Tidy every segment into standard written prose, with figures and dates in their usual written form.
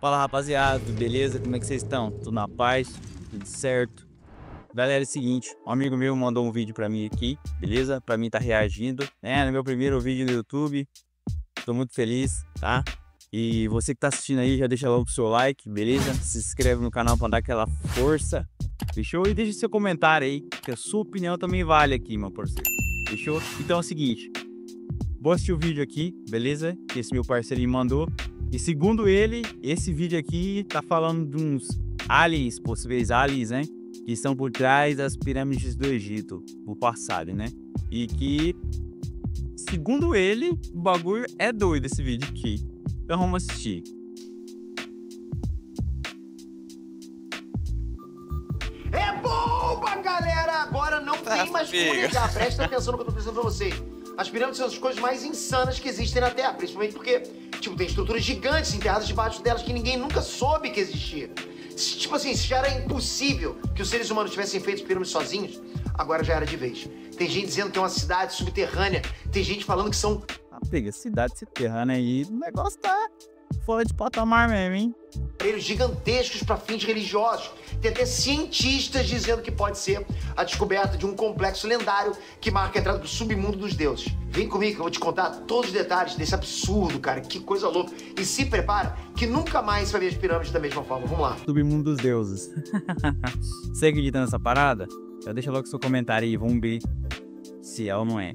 Fala rapaziada, beleza? Como é que vocês estão? Tudo na paz? Tudo certo? Galera, é o seguinte, um amigo meu mandou um vídeo pra mim aqui, beleza? Pra mim tá reagindo, né? No meu primeiro vídeo no YouTube. Tô muito feliz, tá? E você que tá assistindo aí, já deixa logo o seu like, beleza? Se inscreve no canal pra dar aquela força, fechou? E deixa seu comentário aí, que a sua opinião também vale aqui, meu parceiro, fechou? Então é o seguinte, vou assistir o vídeo aqui, beleza? Que esse meu parceiro me mandou. E segundo ele, esse vídeo aqui tá falando de uns aliens, possíveis aliens, né? Que estão por trás das pirâmides do Egito, o passado, né? E que, segundo ele, o bagulho é doido esse vídeo aqui. Então vamos assistir. É bomba, galera! Agora não tem mais como negar. Presta atenção no que eu tô dizendo pra vocês. As pirâmides são as coisas mais insanas que existem na Terra, principalmente porque, tipo, tem estruturas gigantes enterradas debaixo delas que ninguém nunca soube que existia. Tipo assim, se já era impossível que os seres humanos tivessem feito pirâmides sozinhos, agora já era de vez. Tem gente dizendo que é uma cidade subterrânea, tem gente falando que são... Pega cidade subterrânea aí, o negócio tá fora de patamar mesmo, hein? aparelhos gigantescos para fins religiosos. Tem até cientistas dizendo que pode ser a descoberta de um complexo lendário que marca a entrada do submundo dos deuses. Vem comigo que eu vou te contar todos os detalhes desse absurdo, cara. Que coisa louca. E se prepara que nunca mais você vai ver as pirâmides da mesma forma. Vamos lá. Submundo dos deuses. Você acredita nessa parada? Já deixa logo seu comentário aí, vamos ver se é ou não é.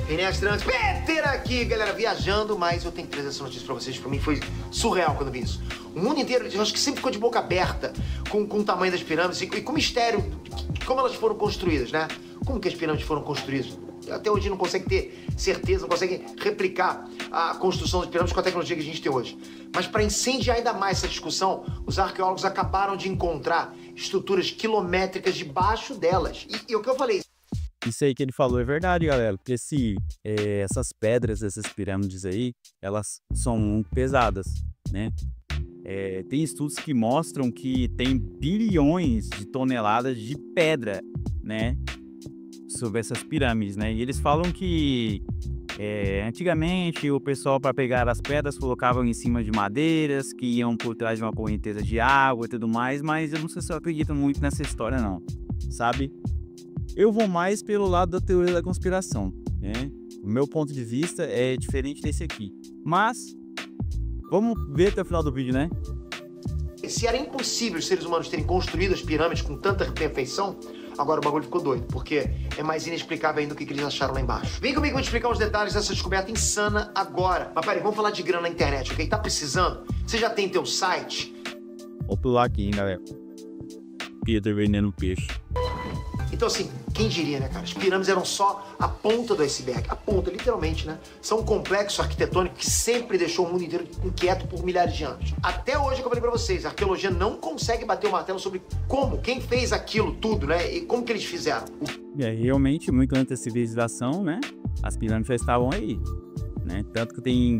Inés Trans, Peter aqui, galera, viajando, mas eu tenho que trazer essa notícia pra vocês. Pra mim foi surreal quando vi isso. O mundo inteiro, eu acho que sempre ficou de boca aberta com o tamanho das pirâmides e com o mistério de como elas foram construídas, né? Como que as pirâmides foram construídas? Até hoje não consegue ter certeza, não consegue replicar a construção das pirâmides com a tecnologia que a gente tem hoje. Mas para incendiar ainda mais essa discussão, os arqueólogos acabaram de encontrar estruturas quilométricas debaixo delas. E o que eu falei... Isso aí que ele falou é verdade, galera, porque essas pedras, essas pirâmides aí, elas são muito pesadas, né? Tem estudos que mostram que tem bilhões de toneladas de pedra, né? Sobre essas pirâmides, né? E eles falam que antigamente o pessoal, para pegar as pedras, colocavam em cima de madeiras que iam por trás de uma correnteza de água e tudo mais, mas eu não sei se eu acredito muito nessa história não, sabe? Eu vou mais pelo lado da teoria da conspiração, né? O meu ponto de vista é diferente desse aqui. Mas, vamos ver até o final do vídeo, né? Se era impossível os seres humanos terem construído as pirâmides com tanta perfeição, agora o bagulho ficou doido, porque é mais inexplicável ainda o que eles acharam lá embaixo. Vem comigo que eu vou te explicar os detalhes dessa descoberta insana agora. Mas peraí, vamos falar de grana na internet, ok? Tá precisando? Você já tem teu site? Vou pular aqui, hein, galera. Peter vendendo peixe. Então assim, quem diria, né, cara? As pirâmides eram só a ponta do iceberg. A ponta, literalmente, né? São um complexo arquitetônico que sempre deixou o mundo inteiro inquieto por milhares de anos. Até hoje, que eu falei pra vocês, a arqueologia não consegue bater o martelo sobre como, quem fez aquilo tudo, né? E como que eles fizeram. Realmente, muito antes da civilização, né? As pirâmides já estavam aí, né? Tanto que tem...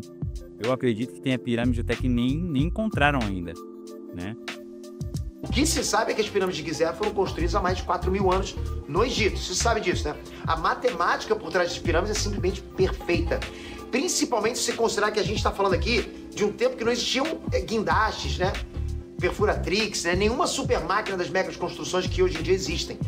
Eu acredito que tem a pirâmide até que nem encontraram ainda, né? O que se sabe é que as pirâmides de Gizé foram construídas há mais de 4.000 anos no Egito. Você sabe disso, né? A matemática por trás das pirâmides é simplesmente perfeita. Principalmente se você considerar que a gente está falando aqui de um tempo que não existiam guindastes, né? Perfuratrix, né? Nenhuma super máquina das megas construções que hoje em dia existem.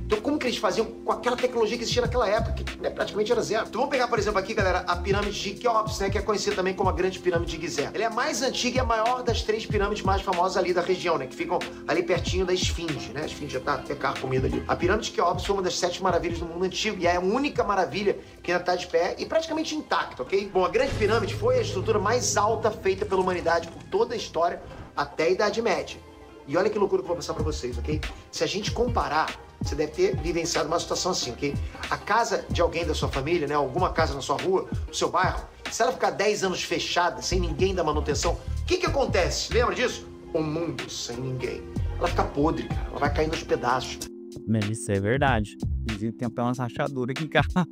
Então como que eles faziam com aquela tecnologia que existia naquela época, que né, praticamente era zero? Então vamos pegar, por exemplo, aqui, galera, a pirâmide de Quéops, né, que é conhecida também como a Grande Pirâmide de Gizé. Ela é a mais antiga e a maior das 3 pirâmides mais famosas ali da região, né, que ficam ali pertinho da Esfinge, né? A Esfinge já tá até carcomida ali. A pirâmide de Quéops foi uma das 7 maravilhas do mundo antigo e é a única maravilha que ainda tá de pé e praticamente intacta, ok? Bom, a Grande Pirâmide foi a estrutura mais alta feita pela humanidade por toda a história até a Idade Média. E olha que loucura que eu vou passar pra vocês, ok? Se a gente comparar, você deve ter vivenciado uma situação assim, ok? A casa de alguém da sua família, né? Alguma casa na sua rua, no seu bairro, se ela ficar 10 anos fechada, sem ninguém dar manutenção, o que acontece? Lembra disso? O mundo sem ninguém. Ela fica podre, cara. Ela vai caindo aos pedaços. Mas isso é verdade. Inclusive tem até umas rachaduras aqui em casa.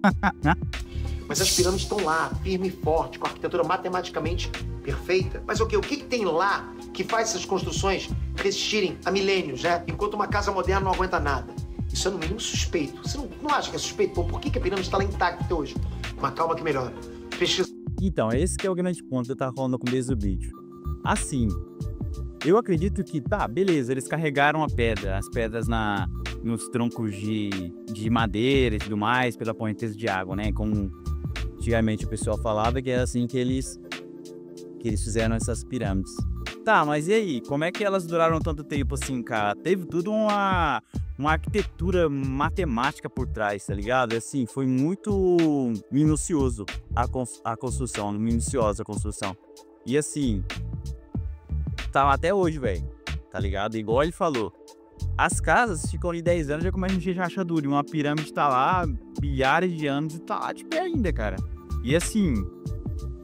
Mas as pirâmides estão lá, firme e forte, com a arquitetura matematicamente perfeita. Mas o que tem lá que faz essas construções resistirem a milênios, né? Enquanto uma casa moderna não aguenta nada. Isso é no mínimo suspeito. Você não acha que é suspeito? Pô, por que a pirâmide está lá intacta até hoje? Mas calma que melhora. Então, esse que é o grande ponto que eu tava falando no começo do vídeo. Assim, eu acredito que, tá, beleza, eles carregaram as pedras nos troncos de madeira e tudo mais, pela correnteza de água, né? Como antigamente o pessoal falava que é assim que eles fizeram essas pirâmides. Tá, mas e aí? Como é que elas duraram tanto tempo assim, cara? Teve tudo uma arquitetura matemática por trás, tá ligado? Assim, foi muito minucioso a construção, minuciosa a construção. E assim, tá até hoje, velho, tá ligado? Igual ele falou, as casas ficam ali 10 anos, já começam a encher rachadura. E uma pirâmide tá lá milhares de anos e tá lá de pé ainda, cara. E assim,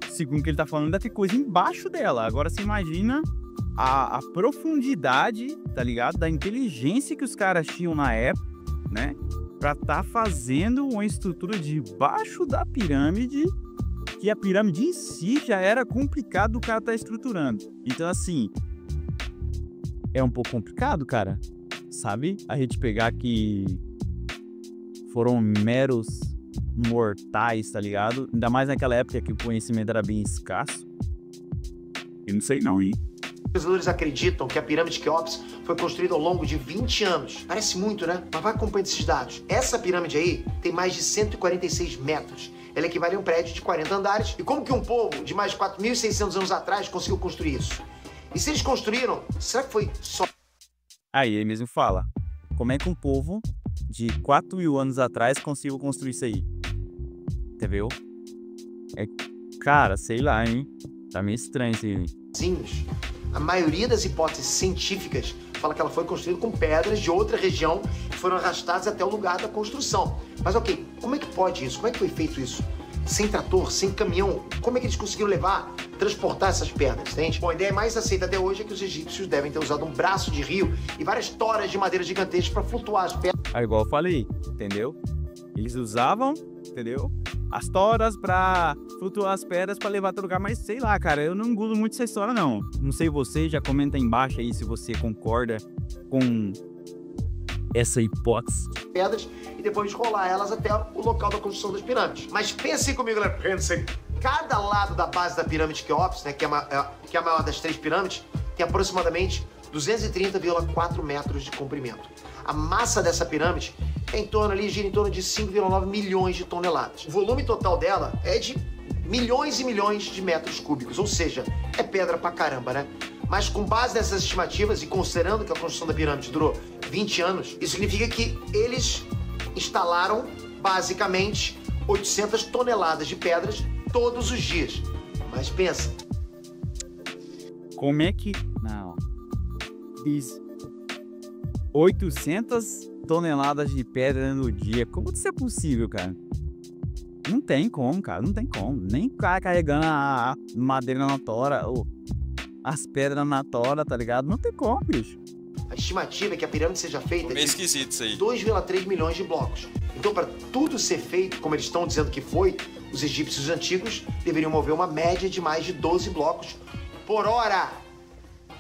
segundo o que ele tá falando, ainda tem coisa embaixo dela. Agora você imagina a profundidade, tá ligado? Da inteligência que os caras tinham na época, né? Pra tá fazendo uma estrutura debaixo da pirâmide, que a pirâmide em si já era complicado o cara tá estruturando. Então, assim, é um pouco complicado, cara, sabe? A gente pegar que foram meros mortais, tá ligado? Ainda mais naquela época que o conhecimento era bem escasso. Eu não sei não, hein? Os pesquisadores acreditam que a pirâmide de Quéops foi construída ao longo de 20 anos. Parece muito, né? Mas vai acompanhando esses dados. Essa pirâmide aí tem mais de 146 metros. Ela equivale a um prédio de 40 andares. E como que um povo de mais de 4.600 anos atrás conseguiu construir isso? E se eles construíram, será que foi só... Aí ele mesmo fala, como é que um povo de 4.000 anos atrás conseguiu construir isso aí? Entendeu? Cara, sei lá, hein? Tá meio estranho isso aí. A maioria das hipóteses científicas fala que ela foi construída com pedras de outra região que foram arrastadas até o lugar da construção. Mas ok, como é que pode isso? Como é que foi feito isso? Sem trator, sem caminhão? Como é que eles conseguiram transportar essas pedras, entende? Bom, a ideia mais aceita até hoje é que os egípcios devem ter usado um braço de rio e várias toras de madeira gigantescas para flutuar as pedras. Igual eu falei, entendeu? Eles usavam, entendeu? As toras pra flutuar as pedras pra levar até o lugar, mas sei lá, cara, eu não engulo muito essa história, não. Não sei você, já comenta aí embaixo aí se você concorda com essa hipótese. Pedras e depois rolar elas até o local da construção das pirâmides. Mas pensem comigo, galera, pensem. Cada lado da base da pirâmide de Quéops, né, que é a maior das 3 pirâmides, tem aproximadamente 230,4 metros de comprimento. A massa dessa pirâmide gira em torno de 5,9 milhões de toneladas. O volume total dela é de milhões e milhões de metros cúbicos, ou seja, é pedra pra caramba, né? Mas com base nessas estimativas e considerando que a construção da pirâmide durou 20 anos, isso significa que eles instalaram basicamente 800 toneladas de pedras todos os dias. Mas pensa. Como é que... Não. Diz 800 toneladas de pedra no dia. Como isso é possível, cara? Não tem como, cara. Não tem como. Nem o cara carregando a madeira na tora ou as pedras na tora, tá ligado? Não tem como, bicho. A estimativa é que a pirâmide seja feita meio esquisito isso aí. 2,3 milhões de blocos. Então, para tudo ser feito, como eles estão dizendo que foi, os egípcios antigos deveriam mover uma média de mais de 12 blocos por hora.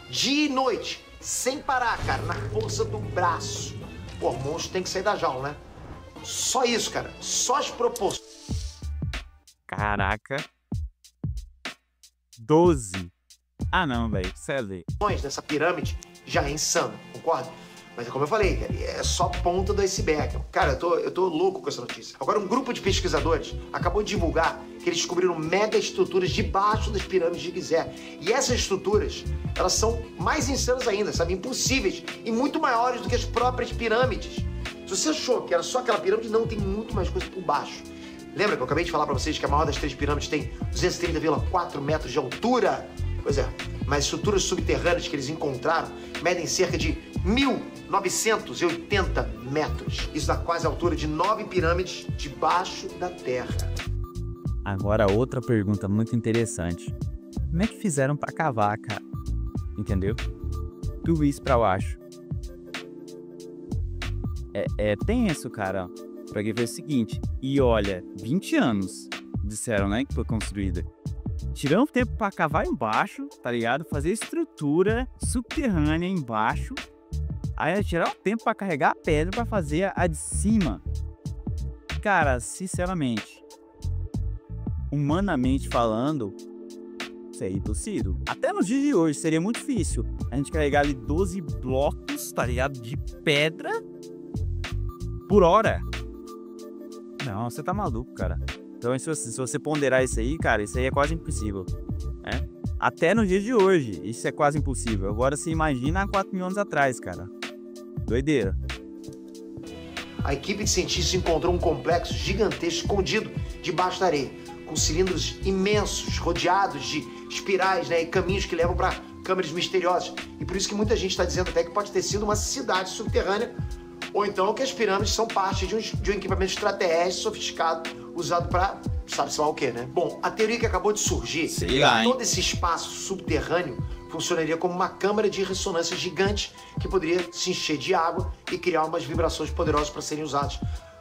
Dia e noite. Sem parar, cara, na força do braço. Pô, o monstro tem que sair da jaula, né? Só isso, cara. Só as proporções. Caraca. 12. Ah, não, velho. Sério. Dessa pirâmide já é insano, concorda? Mas é como eu falei, cara, é só ponta do iceberg. Cara, eu tô louco com essa notícia. Agora, um grupo de pesquisadores acabou de divulgar que eles descobriram mega estruturas debaixo das pirâmides de Gizé. E essas estruturas, elas são mais insanas ainda, sabe? Impossíveis e muito maiores do que as próprias pirâmides. Se você achou que era só aquela pirâmide, não, tem muito mais coisa por baixo. Lembra que eu acabei de falar pra vocês que a maior das 3 pirâmides tem 230,4 metros de altura? Pois é, mas estruturas subterrâneas que eles encontraram medem cerca de 1.980 metros. Isso dá quase a altura de 9 pirâmides debaixo da terra. Agora, outra pergunta muito interessante. Como é que fizeram pra cavar, cara? Entendeu? Tudo isso pra baixo. É tenso, cara. Pra que foi o seguinte. E olha, 20 anos disseram, né, que foi construída. Tirando tempo pra cavar embaixo, tá ligado? Fazer estrutura subterrânea embaixo. Aí ia tirar um tempo pra carregar a pedra pra fazer a de cima. Cara, sinceramente, humanamente falando, isso é impossível. Até nos dias de hoje seria muito difícil a gente carregar ali 12 blocos, tá ligado? De pedra por hora. Não, você tá maluco, cara. Então, se você ponderar isso aí, cara, isso aí é quase impossível, né? Até nos dias de hoje, isso é quase impossível. Agora, você imagina há 4 mil anos atrás, cara. Doideira. A equipe de cientistas encontrou um complexo gigantesco escondido debaixo da areia, com cilindros imensos, rodeados de espirais, né, e caminhos que levam para câmeras misteriosas. E por isso que muita gente está dizendo até que pode ter sido uma cidade subterrânea, ou então que as pirâmides são parte de um equipamento extraterrestre sofisticado usado para sabe-se lá o que, né? Bom, a teoria que acabou de surgir, todo esse espaço subterrâneo funcionaria como uma câmara de ressonância gigante que poderia se encher de água e criar umas vibrações poderosas para serem usadas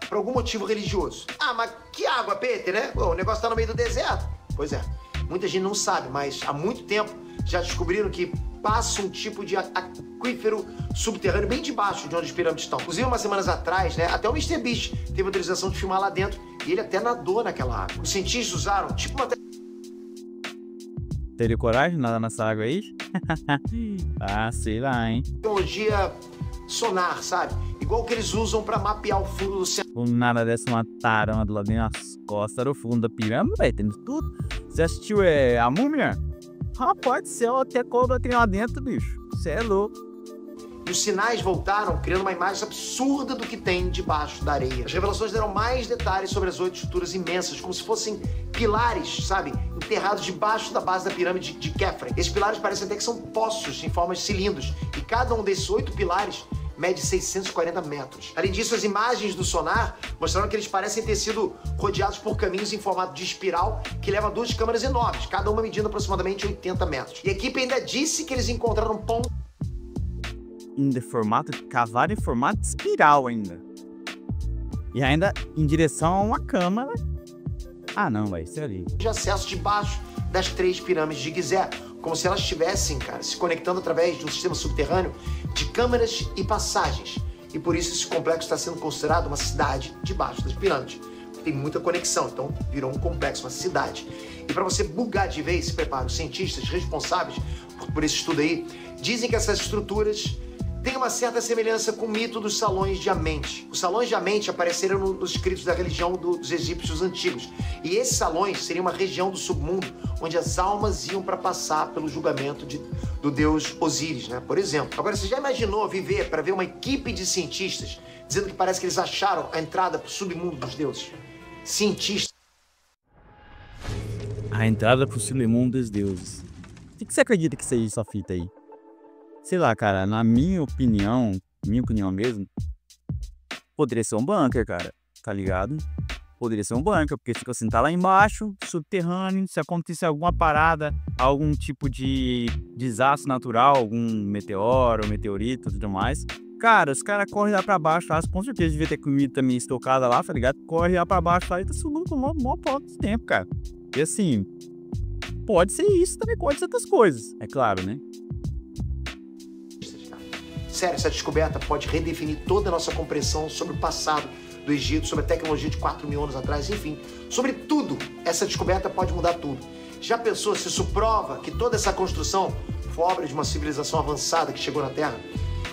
por algum motivo religioso. Ah, mas que água, Peter, né? Pô, o negócio tá no meio do deserto. Pois é, muita gente não sabe, mas há muito tempo já descobriram que passa um tipo de aquífero subterrâneo bem debaixo de onde as pirâmides estão. Inclusive, umas semanas atrás, né, até o Mr. Beast teve autorização de filmar lá dentro e ele até nadou naquela água. Os cientistas usaram tipo uma Teria coragem de nadar nessa água aí? Ah, sei lá, hein? tecnologia sonar, sabe? Igual que eles usam para mapear o fundo do oceano. Com nada dessa, uma tarântula lá dentro das costas do fundo da pirâmide, velho, tendo tudo. Você assistiu a Múmia? Rapaz do céu, até cobra tem lá dentro, bicho. Você é louco. E os sinais voltaram, criando uma imagem absurda do que tem debaixo da areia. As revelações deram mais detalhes sobre as 8 estruturas imensas, como se fossem pilares, sabe? Enterrados debaixo da base da pirâmide de Khafre. Esses pilares parecem até que são poços em forma de cilindros. E cada um desses 8 pilares mede 640 metros. Além disso, as imagens do sonar mostraram que eles parecem ter sido rodeados por caminhos em formato de espiral que leva a 2 câmaras enormes, cada uma medindo aproximadamente 80 metros. E a equipe ainda disse que eles encontraram pontos cavaram em formato de espiral ainda. E ainda em direção a uma câmara. Ah, não, vai ser ali. de acesso debaixo das 3 pirâmides de Gizé, como se elas estivessem, cara, se conectando através de um sistema subterrâneo de câmeras e passagens. E por isso esse complexo está sendo considerado uma cidade debaixo das pirâmides. Tem muita conexão, então virou um complexo, uma cidade. E para você bugar de vez, se prepara, os cientistas responsáveis por esse estudo aí dizem que essas estruturas têm uma certa semelhança com o mito dos salões de Amente. Os salões de Amente apareceram nos escritos da religião dos egípcios antigos. E esses salões seriam uma região do submundo onde as almas iam para passar pelo julgamento do deus Osíris, né? Por exemplo. Agora, você já imaginou viver para ver uma equipe de cientistas dizendo que parece que eles acharam a entrada para o submundo dos deuses? Cientistas. A entrada pro submundo dos deuses. O que você acredita que seja essa fita aí? Sei lá, cara, na minha opinião mesmo, poderia ser um bunker, cara, tá ligado? Poderia ser um bunker, porque tipo assim, tá lá embaixo, subterrâneo, se acontecer alguma parada, algum tipo de desastre natural, algum meteoro, meteorito e tudo mais, cara, os caras correm lá pra baixo, lá, com certeza devia ter comida também estocada lá, tá ligado? Corre lá pra baixo lá e tá subindo com o maior pouco de tempo, cara. E assim, pode ser isso, também pode ser outras coisas, é claro, né? Sério, essa descoberta pode redefinir toda a nossa compreensão sobre o passado do Egito, sobre a tecnologia de 4 mil anos atrás, enfim, sobre tudo. Essa descoberta pode mudar tudo. Já pensou se isso prova que toda essa construção foi obra de uma civilização avançada que chegou na Terra?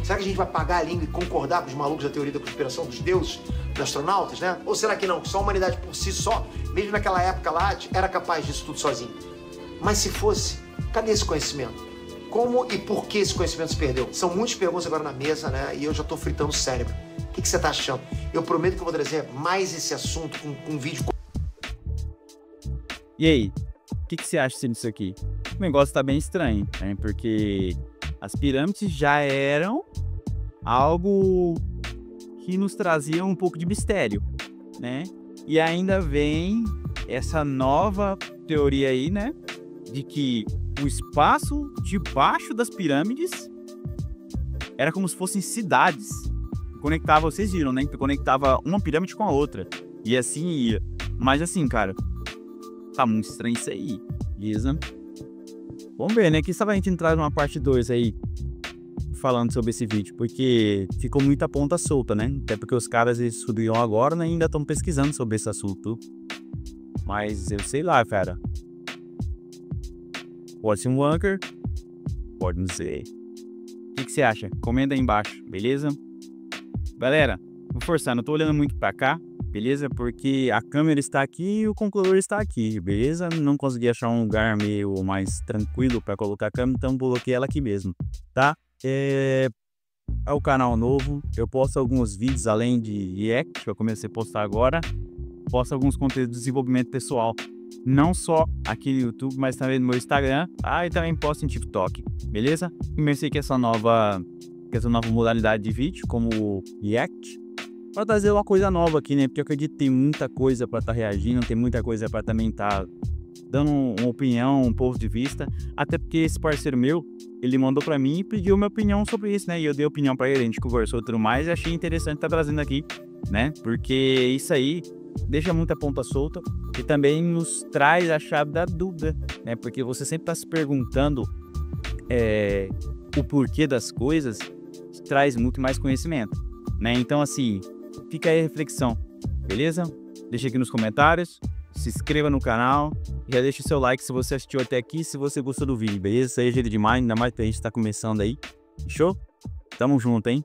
Será que a gente vai pagar a língua e concordar com os malucos da teoria da conspiração dos deuses, dos astronautas, né? Ou será que não? Que só a humanidade por si só, mesmo naquela época lá, era capaz disso tudo sozinho? Mas se fosse, cadê esse conhecimento? Como e por que esse conhecimento se perdeu? São muitas perguntas agora na mesa, né? E eu já tô fritando o cérebro. O que você tá achando? Eu prometo que eu vou trazer mais esse assunto com um vídeo. E aí, o que você acha disso aqui? O negócio tá bem estranho, né? Porque as pirâmides já eram algo que nos trazia um pouco de mistério, né? E ainda vem essa nova teoria aí, né? De que o espaço debaixo das pirâmides era como se fossem cidades. Conectava, vocês viram, né? Que conectava uma pirâmide com a outra. E assim ia. Mas assim, cara, tá muito estranho isso aí. Beleza? Vamos ver, né? Quem sabe a gente entrar numa parte 2 aí. falando sobre esse vídeo, porque ficou muita ponta solta, né? Até porque os caras eles subiram agora, né, e ainda estão pesquisando sobre esse assunto. Mas eu sei lá, cara. Pode ser um Anker, pode não ser. O que você acha? Comenta aí embaixo, beleza? Galera, vou forçar, não tô olhando muito pra cá, beleza? Porque a câmera está aqui e o computador está aqui, beleza? Não consegui achar um lugar meio mais tranquilo pra colocar a câmera, então coloquei ela aqui mesmo, tá? É o canal novo, eu posto alguns vídeos além de react, que eu comecei a postar agora. Posto alguns conteúdos de desenvolvimento pessoal, não só aqui no YouTube, mas também no meu Instagram, e também posto em TikTok, beleza? Comecei com essa nova modalidade de vídeo, como o react, para trazer uma coisa nova aqui, né? Porque eu acredito que tem muita coisa para estar reagindo, tem muita coisa para também estar dando uma opinião, um ponto de vista, até porque esse parceiro meu, ele mandou para mim e pediu minha opinião sobre isso, né? E eu dei opinião para ele, a gente conversou e tudo mais, e achei interessante estar trazendo aqui, né? Porque isso aí deixa muita ponta solta e também nos traz a chave da dúvida, né? Porque você sempre está se perguntando o porquê das coisas, traz muito mais conhecimento, né? Então, assim, fica aí a reflexão, beleza? Deixa aqui nos comentários, se inscreva no canal e já deixa o seu like se você assistiu até aqui, se você gostou do vídeo, beleza? Isso aí é jeito demais, ainda mais que a gente está começando aí, fechou? Tamo junto, hein?